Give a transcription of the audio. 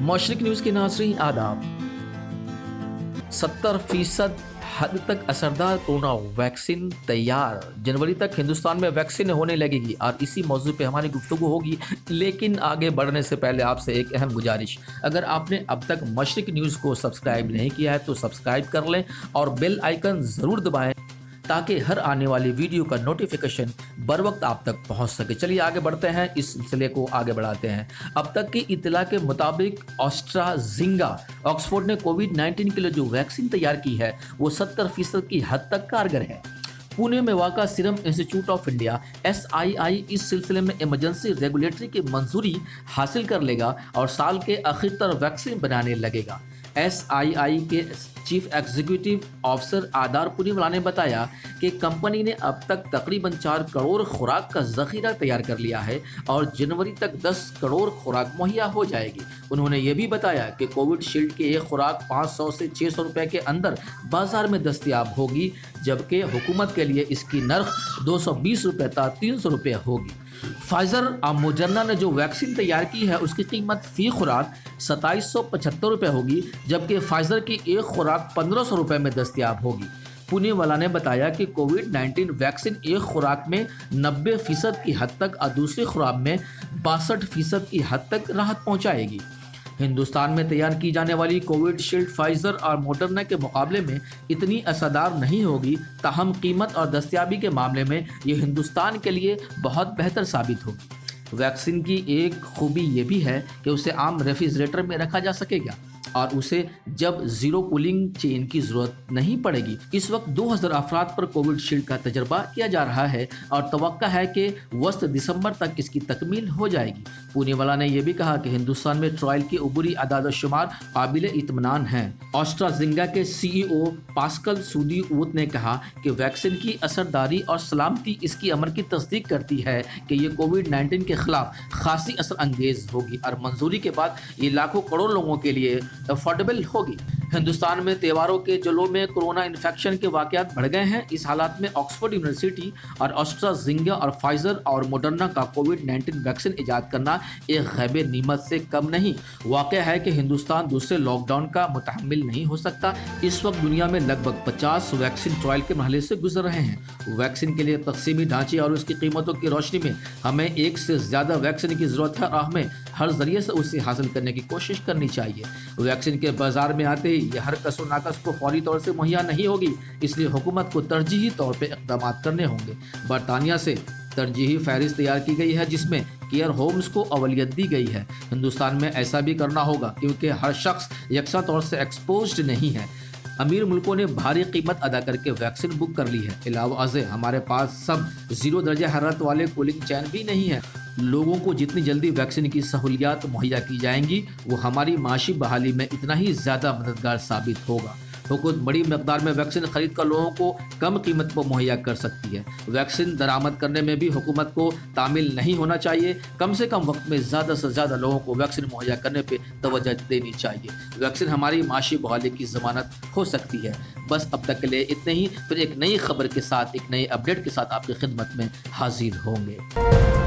मशरिक news के नाज़रीन आदाब। 70% हद तक असरदार कोरोना वैक्सीन तैयार, जनवरी तक हिंदुस्तान में वैक्सीन होने लगेगी और इसी मौजू पे हमारी गुफ्तगू होगी। लेकिन आगे बढ़ने से पहले आपसे एक अहम गुजारिश, अगर आपने अब तक मशरिक न्यूज़ को सब्सक्राइब नहीं किया है तो सब्सक्राइब कर लें और बेल आइकन ज़रूर दबाएं ताकि हर आने वाली वीडियो का नोटिफिकेशन बर वक्त आप तक पहुंच सके। चलिए आगे बढ़ते हैं, इस सिलसिले को आगे बढ़ाते हैं। अब तक की इत्तला के मुताबिक ऑस्ट्राज़ेनेका ऑक्सफोर्ड ने कोविड-19 के लिए जो वैक्सीन तैयार की है वो 70% की हद तक कारगर है। पुणे में वाक़ा Serum Institute of India SII इस सिलसिले में इमरजेंसी रेगुलेटरी की मंजूरी हासिल कर लेगा और साल के आखिर तक वैक्सीन बनाने लगेगा। SII के चीफ एग्जीक्यूटिव ऑफिसर आदार पूनीवाला ने बताया कि कंपनी ने अब तक तकरीबन 4 करोड़ खुराक का ज़ख़ीरा तैयार कर लिया है और जनवरी तक 10 करोड़ खुराक मुहैया हो जाएगी। उन्होंने ये भी बताया कि कोविड शील्ड की एक खुराक 500 से 600 रुपये के अंदर बाजार में दस्तयाब होगी, जबकि हुकूमत के लिए इसकी नर्ख 220 रुपये था 300 रुपये होगी। फाइजर और मोडर्ना ने जो वैक्सीन तैयार की है उसकी कीमत फ़ी खुराक 2775 रुपये होगी, जबकि फाइजर की एक खुराक 1500 रुपये में दस्तयाब होगी। पुणे वाला ने बताया कि कोविड-19 वैक्सीन एक खुराक में 90% की हद तक और दूसरी खुराक में 62% की हद तक राहत पहुंचाएगी। हिंदुस्तान में तैयार की जाने वाली कोविड शील्ड फाइजर और मोडर्ना के मुकाबले में इतनी असरदार नहीं होगी, ताहम कीमत और दस्तयाबी के मामले में ये हिंदुस्तान के लिए बहुत बेहतर साबित होगी। वैक्सीन की एक खूबी ये भी है कि उसे आम रेफ्रिजरेटर में रखा जा सकेगा और उसे जब ज़ीरो कूलिंग चेन की ज़रूरत नहीं पड़ेगी। इस वक्त 2000 अफराद पर कोविड शील्ड का तजर्बा किया जा रहा है और तवक्का है कि वस्त दिसंबर तक इसकी तकमील हो जाएगी। पुणे वाला ने यह भी कहा कि हिंदुस्तान में ट्रायल की उबूरी आदाद शुमार काबिल इत्मीनान हैं। ऑस्ट्राज़ेनेका के CEO पास्कल सूदी ऊत ने कहा कि वैक्सीन की असरदारी और सलामती इसकी अमर की तस्दीक करती है कि ये कोविड-19 के खिलाफ खासी असर अंगेज होगी और मंजूरी के बाद ये लाखों करोड़ लोगों के लिए अफोर्डेबल होगी। हिंदुस्तान में त्योहारों के जुलूस में कोरोना इन्फेक्शन के वाक़यात बढ़ गए हैं। इस हालात में ऑक्सफोर्ड यूनिवर्सिटी और ऑस्ट्राज़ेनेका और फाइजर और मोडर्ना का कोविड-19 वैक्सीन ईजाद करना एक गैब नीमत से कम नहीं। वाक़या है कि हिंदुस्तान दूसरे लॉकडाउन का मुतहम्मिल नहीं हो सकता। इस वक्त दुनिया में लगभग 50 वैक्सीन ट्रायल के मरहले से गुजर रहे हैं। वैक्सीन के लिए तकसीमी ढांचे और उसकी कीमतों की रोशनी में हमें एक से ज़्यादा वैक्सीन की ज़रूरत है और हमें हर जरिए से उसे हासिल करने की कोशिश करनी चाहिए। वैक्सीन के बाजार में आते ही यह हर कसो नाकस को फौरी तौर से मुहैया नहीं होगी, इसलिए हुकूमत को तरजीही तौर पर इक़दाम करने होंगे। बरतानिया से तरजीही फहरिस्त तैयार की गई है जिसमें केयर होम्स को अवलियत दी गई है। हिंदुस्तान में ऐसा भी करना होगा क्योंकि हर शख्स यकसा तौर से एक्सपोज्ड नहीं है। अमीर मुल्कों ने भारी कीमत अदा करके वैक्सीन बुक कर ली है। अलावा अज़े हमारे पास सब 0 दर्जा हरारत वाले कूलिंग चैन भी नहीं है। लोगों को जितनी जल्दी वैक्सीन की सहूलियात मुहैया की जाएंगी वो हमारी माशी बहाली में इतना ही ज़्यादा मददगार साबित होगा। हुकूमत बड़ी मकदार में वैक्सीन खरीद कर लोगों को कम कीमत पर मुहैया कर सकती है। वैक्सीन दरामद करने में भी हुकूमत को तामिल नहीं होना चाहिए। कम से कम वक्त में ज़्यादा से ज़्यादा लोगों को वैक्सीन मुहैया करने पे तवज्जो देनी चाहिए। वैक्सीन हमारी माशी बहाली की ज़मानत हो सकती है। बस अब तक के लिए इतने ही, फिर एक नई खबर के साथ, एक नई अपडेट के साथ आपकी खिदमत में हाजिर होंगे।